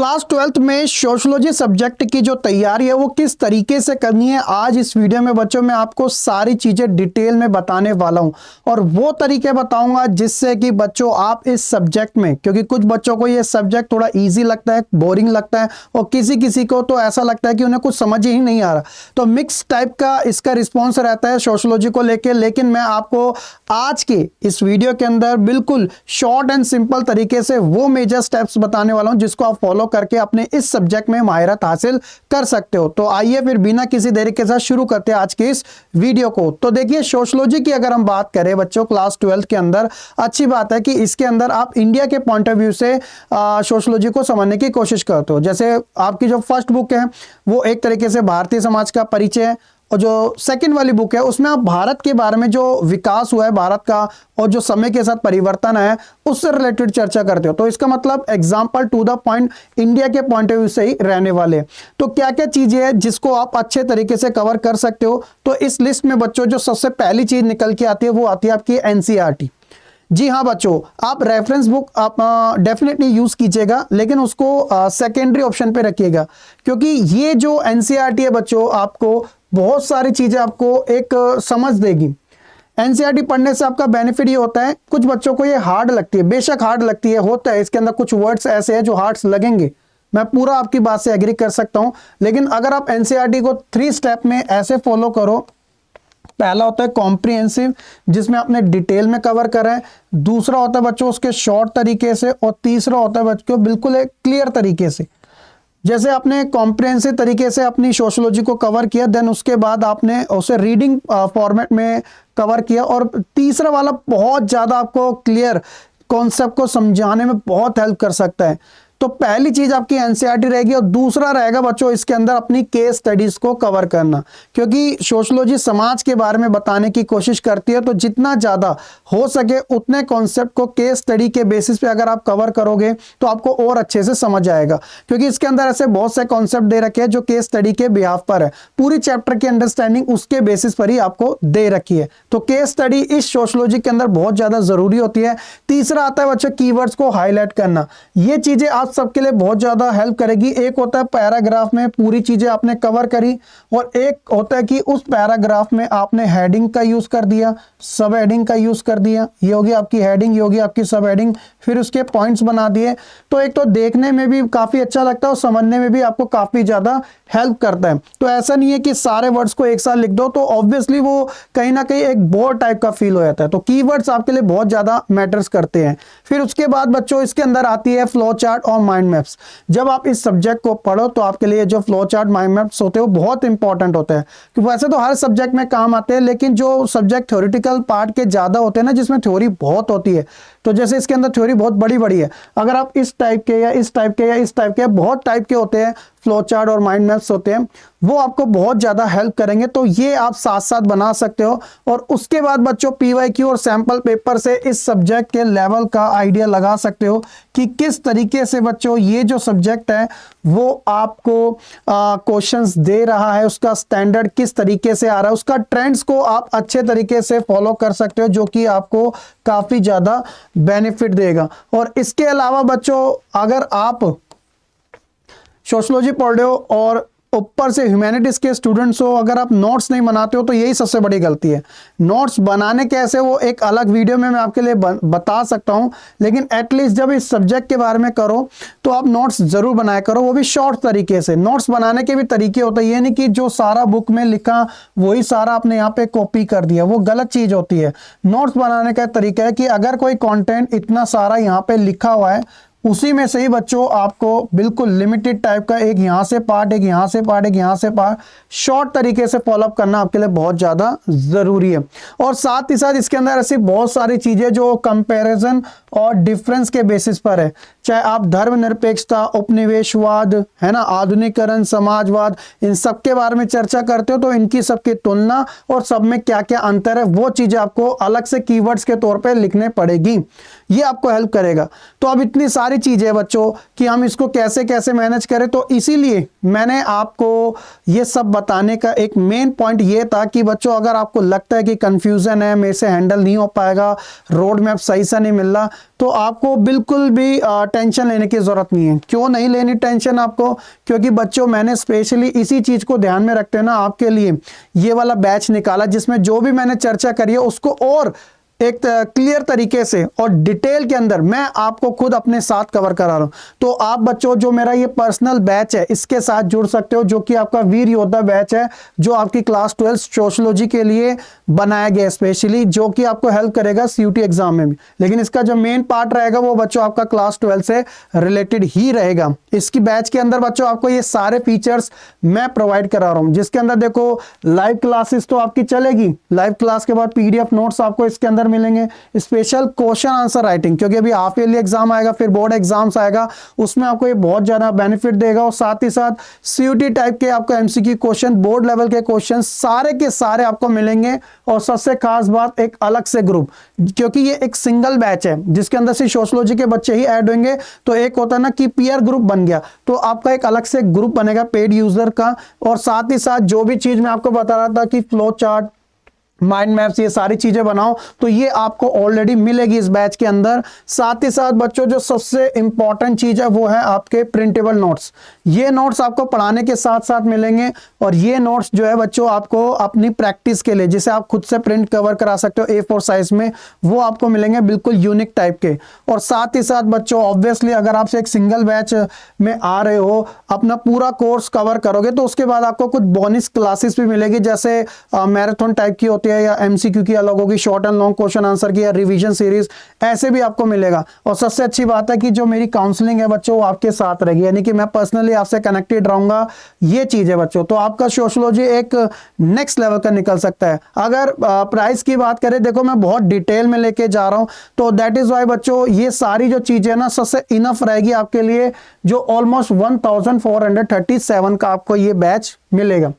Class 12th में sociology subject की जो तैयारी है वो किस तरीके से करनी है, आज इस वीडियो में बच्चों मैं आपको सारी चीज़ें डिटेल में बताने वाला हूं। और वो तरीके बताऊंगा जिससे कि बच्चों आप इस सब्जेक्ट में, क्योंकि कुछ बच्चों को ये सब्जेक्ट थोड़ा इजी लगता है, बोरिंग लगता है, और किसी किसी को तो ऐसा लगता है कि उन्हें कुछ समझ ही नहीं आ रहा। तो मिक्स टाइप का इसका रिस्पॉन्स रहता है सोशलॉजी को लेकर। लेकिन मैं आपको आज के इस वीडियो के अंदर बिल्कुल शॉर्ट एंड सिंपल तरीके से वो मेजर स्टेप्स बताने वाला हूं जिसको आप फॉलो करके अपने इस सब्जेक्ट में माहिरत हासिल कर सकते हो। तो आइए फिर बिना किसी देरी के साथ शुरू करते हैं आज के इस वीडियो को। तो देखिए, सोशलॉजी की अगर हम बात करें बच्चों क्लास 12 के अंदर, अच्छी बात है कि इसके अंदर आप इंडिया के पॉइंट ऑफ व्यू से सोशलॉजी को समझने की कोशिश करते हो। जैसे आपकी जो फर्स्ट बुक है वो एक तरीके से भारतीय समाज का परिचय है, और जो सेकंड वाली बुक है उसमें आप भारत के बारे में जो विकास हुआ है भारत का और जो समय के साथ परिवर्तन है उससे रिलेटेड चर्चा करते हो। तो इसका मतलब example to the point, India के पॉइंट ऑफ व्यू से ही रहने वाले। तो क्या क्या चीजें हैं जिसको आप अच्छे तरीके से कवर कर सकते हो। तो इस लिस्ट में बच्चों जो सबसे पहली चीज निकल के आती है वो आती है आपकी एनसीईआरटी। जी हाँ बच्चों, आप रेफरेंस बुक आप डेफिनेटली यूज कीजिएगा, लेकिन उसको सेकेंडरी ऑप्शन पे रखिएगा, क्योंकि ये जो एनसीईआरटी है बच्चों आपको बहुत सारी चीजें आपको एक समझ देगी। एनसीईआरटी पढ़ने से आपका बेनिफिट ये होता है, कुछ बच्चों को ये हार्ड लगती है, बेशक हार्ड लगती है, होता है इसके अंदर कुछ वर्ड्स ऐसे हैं जो हार्ड लगेंगे, मैं पूरा आपकी बात से एग्री कर सकता हूं। लेकिन अगर आप एनसीईआरटी को 3 स्टेप में ऐसे फॉलो करो, पहला होता है कॉम्प्रिहेंसिव जिसमें आपने डिटेल में कवर करा है, दूसरा होता है बच्चों उसके शॉर्ट तरीके से, और तीसरा होता है बच्चों बिल्कुल एक क्लियर तरीके से। जैसे आपने कॉम्प्रिहेंसिव तरीके से अपनी सोशलॉजी को कवर किया, देन उसके बाद आपने उसे रीडिंग फॉर्मेट में कवर किया, और तीसरा वाला बहुत ज़्यादा आपको क्लियर कॉन्सेप्ट को समझाने में बहुत हेल्प कर सकता है। तो पहली चीज आपकी एनसीईआरटी रहेगी, और दूसरा रहेगा बच्चों इसके अंदर अपनी केस स्टडीज को कवर करना, क्योंकि सोशलॉजी समाज के बारे में बताने की कोशिश करती है। तो जितना ज्यादा हो सके उतने कॉन्सेप्ट को केस स्टडी के बेसिस पे अगर आप कवर करोगे तो आपको और अच्छे से समझ आएगा, क्योंकि इसके अंदर ऐसे बहुत से कॉन्सेप्ट दे रखे हैं जो केस स्टडी के बिहाफ पर है, पूरी चैप्टर की अंडरस्टैंडिंग उसके बेसिस पर ही आपको दे रखी है। तो केस स्टडी इस सोशलॉजी के अंदर बहुत ज्यादा जरूरी होती है। तीसरा आता है बच्चों कीवर्ड्स को हाईलाइट करना, ये चीजें आप सबके लिए बहुत ज्यादा हेल्प करेगी। एक होता है पैराग्राफ में पूरी चीजें आपने कवर करी, और एक होता है कि उस पैराग्राफ में आपने हेडिंग का यूज कर दिया, सब हेडिंग का यूज कर दिया, ये होगी आपकी हेडिंग, ये होगी आपकी सब हेडिंग, फिर उसके पॉइंट्स बना दिए। तो एक तो देखने में भी काफी अच्छा लगता है और समझने में भी आपको काफी ज्यादा हेल्प करता है। तो ऐसा नहीं है कि सारे वर्ड्स को एक साथ लिख दो, तो ऑब्वियसली वो कहीं ना कहीं एक बोर टाइप का फील हो जाता है। तो कीवर्ड्स आपके लिए बहुत ज्यादा मैटर्स करते हैं। फिर उसके बाद बच्चों इसके अंदर आती है फ्लो चार्ट और माइंड मैप्स। जब आप इस सब्जेक्ट को पढ़ो तो आपके लिए जो फ्लो चार्ट माइंड मैप्स होते हैं वो बहुत इंपॉर्टेंट होते हैं, क्योंकि वैसे तो हर सब्जेक्ट में काम आते हैं, लेकिन जो सब्जेक्ट थ्योरेटिकल पार्ट के ज्यादा होते हैं ना, जिसमें थ्योरी बहुत होती है, तो जैसे इसके अंदर थ्योरी बहुत बड़ी बड़ी है, अगर आप इस टाइप के या इस टाइप के या इस टाइप के, बहुत टाइप के होते हैं फ्लो चार्ट और माइंड मैप्स होते हैं, वो आपको बहुत ज्यादा हेल्प करेंगे। तो ये आप साथ साथ बना सकते हो। और उसके बाद बच्चों पीवाईक्यू और सैंपल पेपर से इस सब्जेक्ट के लेवल का आइडिया लगा सकते हो कि किस तरीके से बच्चों ये जो सब्जेक्ट है वो आपको क्वेश्चंस दे रहा है, उसका स्टैंडर्ड किस तरीके से आ रहा है, उसका ट्रेंड्स को आप अच्छे तरीके से फॉलो कर सकते हो, जो कि आपको काफी ज्यादा बेनिफिट देगा। और इसके अलावा बच्चों अगर आप सोशलॉजी पढ़ रहे हो और ऊपर से ह्यूमैनिटीज के स्टूडेंट्स हो, अगर आप नोट्स नहीं बनाते हो तो यही सबसे बड़ी गलती है। नोट्स बनाने कैसे वो एक अलग वीडियो में मैं आपके लिए बता सकता हूं, लेकिन एटलीस्ट जब इस सब्जेक्ट के बारे में करो तो आप नोट्स जरूर बनाया करो, वो भी शॉर्ट तरीके से। नोट्स बनाने के भी तरीके होते हैं, ये नहीं कि जो सारा बुक में लिखा वही सारा आपने यहाँ पे कॉपी कर दिया, वो गलत चीज होती है। नोट्स बनाने का तरीका है कि अगर कोई कॉन्टेंट इतना सारा यहाँ पे लिखा हुआ है, उसी में से ही बच्चों आपको बिल्कुल लिमिटेड टाइप का एक यहाँ से पार्ट, एक यहाँ से पार्ट, एक यहाँ से पार्ट, शॉर्ट तरीके से फॉलोअप करना आपके लिए बहुत ज़्यादा ज़रूरी है। और साथ ही साथ इसके अंदर ऐसी बहुत सारी चीज़ें जो कंपैरिजन और डिफरेंस के बेसिस पर है, चाहे आप धर्मनिरपेक्षता, उपनिवेशवाद, है ना, आधुनिकीकरण, समाजवाद, इन सब के बारे में चर्चा करते हो, तो इनकी सबकी तुलना और सब में क्या क्या अंतर है वो चीज़ें आपको अलग से कीवर्ड्स के तौर पे लिखने पड़ेगी। ये आपको हेल्प करेगा। तो अब इतनी सारी चीज़ें हैं बच्चों कि हम इसको कैसे कैसे मैनेज करें, तो इसीलिए मैंने आपको ये सब बताने का एक मेन पॉइंट ये था कि बच्चों अगर आपको लगता है कि कंफ्यूजन है, मेरे से हैंडल नहीं हो पाएगा, रोड मैप सही से नहीं मिल रहा, तो आपको बिल्कुल भी टेंशन लेने की ज़रूरत नहीं है। क्यों नहीं लेनी टेंशन आपको? क्योंकि बच्चों मैंने स्पेशली इसी चीज़ को ध्यान में रखते हैं ना आपके लिए ये वाला बैच निकाला, जिसमें जो भी मैंने चर्चा करी है उसको और एक क्लियर तरीके से और डिटेल के अंदर मैं आपको खुद अपने साथ कवर करा रहा हूं। तो आप बच्चों जो मेरा ये पर्सनल बैच है इसके साथ जुड़ सकते हो, जो कि आपका वीर योद्धा बैच है, जो आपकी क्लास 12 सोशियोलॉजी के लिए बनाया गया स्पेशली, जो कि आपको हेल्प करेगा सीयूटी एग्जाम में भी। लेकिन इसका जो मेन पार्ट रहेगा वो बच्चों आपका क्लास 12 से रिलेटेड ही रहेगा। इसकी बैच के अंदर बच्चों आपको ये सारे फीचर्स मैं प्रोवाइड करा रहा हूं, जिसके अंदर देखो लाइव क्लासेस तो आपकी चलेगी, लाइव क्लास के बाद पीडीएफ नोट्स आपको इसके अंदर मिलेंगे, स्पेशल क्वेश्चन आंसर राइटिंग, क्योंकि अभी हाफ ईयरली एग्जाम आएगा, फिर बोर्ड एग्जाम्स आएगा, उसमें आपको ये बहुत ज्यादा बेनिफिट देगा। और साथ ही साथ सीयूटी टाइप के आपको एमसीक्यू क्वेश्चन, बोर्ड लेवल के क्वेश्चन सारे के सारे आपको मिलेंगे। और सबसे खास बात, एक अलग से ग्रुप, क्योंकि ये एक सिंगल बैच है जिसके अंदर से सोशियोलॉजी के बच्चे ही ऐड होंगे, तो एक होता है ना कि पीयर ग्रुप बन गया, तो आपका एक अलग से ग्रुप बनेगा पेड यूजर का। और साथ ही साथ जो भी चीज मैं आपको बता रहा था कि फ्लो चार्ट, माइंड मैप्स, ये सारी चीजें बनाओ, तो ये आपको ऑलरेडी मिलेगी इस बैच के अंदर। साथ ही साथ बच्चों जो सबसे इंपॉर्टेंट चीज है वो है आपके प्रिंटेबल नोट्स। ये नोट्स आपको पढ़ाने के साथ साथ मिलेंगे, और ये नोट्स जो है बच्चों आपको अपनी प्रैक्टिस के लिए, जिसे आप खुद से प्रिंट कवर करा सकते हो A4 साइज में, वो आपको मिलेंगे बिल्कुल यूनिक टाइप के। और साथ ही साथ बच्चों ऑब्वियसली अगर आपसे एक सिंगल बैच में आ रहे हो, अपना पूरा कोर्स कवर करोगे, तो उसके बाद आपको कुछ बोनस क्लासेस भी मिलेगी, जैसे मैराथन टाइप की होती है, या एमसीक्यू की अलग होगी, short and long question answer की, या रिवीजन सीरीज, ऐसे भी आपको मिलेगा। और सबसे अच्छी बात है कि जो मेरी काउंसलिंग है बच्चों वो आपके साथ रहेगी, यानी कि मैं पर्सनली आपसे कनेक्टेड रहूंगा। ये चीज है बच्चों, तो आपका सोशियोलॉजी एक नेक्स्ट लेवल का निकल सकता है। अगर प्राइस की बात करें, देखो मैं बहुत डिटेल में लेके जा रहा हूं, तो दैट इज वाई बच्चों ये सारी जो चीजें ना सबसे इनफ रहेगी आपके लिए, जो ऑलमोस्ट 1437 का आपको ये बैच मिलेगा,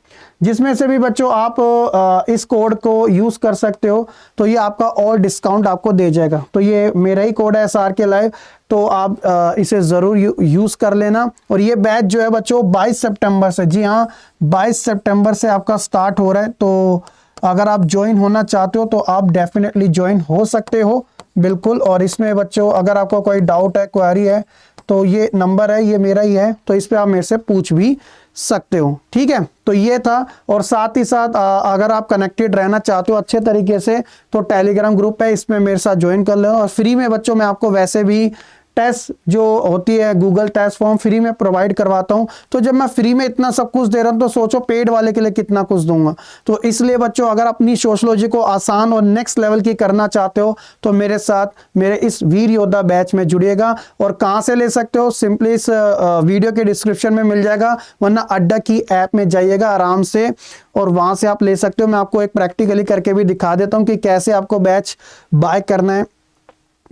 जिसमें से भी बच्चों आप इस कोड को यूज कर सकते हो, तो ये आपका और डिस्काउंट आपको दे जाएगा। तो ये मेरा ही कोड है SRK लाइव, तो आप इसे जरूर यूज कर लेना। और ये बैच जो है बच्चों 22 सितंबर से, जी हाँ 22 सितंबर से आपका स्टार्ट हो रहा है। तो अगर आप ज्वाइन होना चाहते हो तो आप डेफिनेटली ज्वाइन हो सकते हो बिल्कुल। और इसमें बच्चों अगर आपको कोई डाउट है, क्वेरी है, तो ये नंबर है, ये मेरा ही है, तो इस पे आप मेरे से पूछ भी सकते हो, ठीक है। तो ये था। और साथ ही साथ अगर आप कनेक्टेड रहना चाहते हो अच्छे तरीके से, तो टेलीग्राम ग्रुप है, इसमें मेरे साथ ज्वाइन कर लो। और फ्री में बच्चों मैं आपको वैसे भी टेस्ट जो होती है गूगल टेस्ट फॉर्म फ्री में प्रोवाइड करवाता हूं। तो जब मैं फ्री में इतना सब कुछ दे रहा हूं, तो सोचो पेड वाले के लिए कितना कुछ दूंगा। तो इसलिए बच्चों अगर अपनी सोशियोलॉजी को आसान और नेक्स्ट लेवल की करना चाहते हो, तो मेरे साथ मेरे इस वीर योद्धा बैच में जुड़िएगा। और कहां से ले सकते हो, सिंपली इस वीडियो के डिस्क्रिप्शन में मिल जाएगा, वरना अड्डा की ऐप में जाइएगा आराम से, और वहां से आप ले सकते हो। मैं आपको एक प्रैक्टिकली करके भी दिखा देता हूं कि कैसे आपको बैच बाय करना है।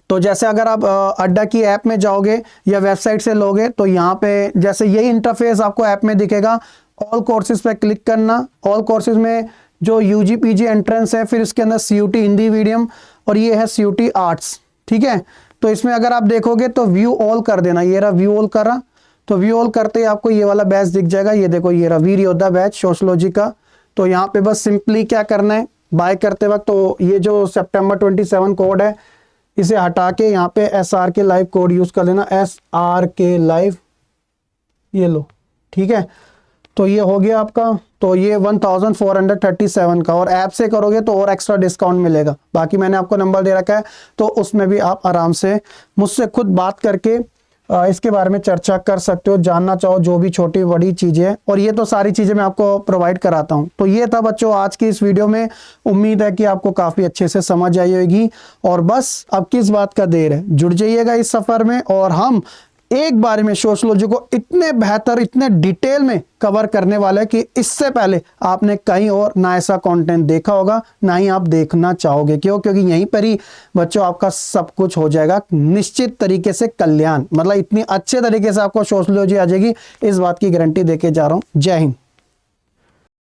तो जैसे अगर आप अड्डा की ऐप में जाओगे या वेबसाइट से लोगे, तो यहाँ पे जैसे यही इंटरफेस आपको ऐप में दिखेगा। ऑल कोर्सेज पे क्लिक करना। ऑल कोर्सेज में जो यूजी पीजी एंट्रेंस है, फिर इसके अंदर सीयूटी हिंदी मीडियम, और ये है सीयूटी आर्ट्स, ठीक है। तो इसमें अगर आप देखोगे तो व्यू ऑल कर देना, ये रहा व्यू ऑल करा, तो व्यू ऑल करते ही आपको ये वाला बैच दिख जाएगा। ये देखो ये रहा वीर योद्धा बैच सोशियोलॉजी का। तो यहाँ पे बस सिंपली क्या करना है, बाय करते वक्त, तो ये जो सितंबर 27 कोड है, इसे हटा के यहाँ पे SRK लाइव कोड यूज कर लेना, SRK लाइव, ये लो, ठीक है। तो ये हो गया आपका। तो ये 1437 का, और ऐप से करोगे तो और एक्स्ट्रा डिस्काउंट मिलेगा। बाकी मैंने आपको नंबर दे रखा है, तो उसमें भी आप आराम से मुझसे खुद बात करके इसके बारे में चर्चा कर सकते हो, जानना चाहो जो भी छोटी बड़ी चीजें हैं। और ये तो सारी चीजें मैं आपको प्रोवाइड कराता हूं। तो ये था बच्चों आज की इस वीडियो में। उम्मीद है कि आपको काफी अच्छे से समझ आई होगी। और बस अब किस बात का देर है, जुड़ जाइएगा इस सफर में, और हम एक बार में सोशियोलॉजी को इतने बेहतर, इतने डिटेल में कवर करने वाले कि इससे पहले आपने कहीं और ना ऐसा कंटेंट देखा होगा, ना ही आप देखना चाहोगे। क्योंकि यहीं पर ही बच्चों आपका सब कुछ हो जाएगा निश्चित तरीके से कल्याण, मतलब इतनी अच्छे तरीके से आपको सोशियोलॉजी आ जाएगी, इस बात की गारंटी देके जा रहा हूं। जय हिंद।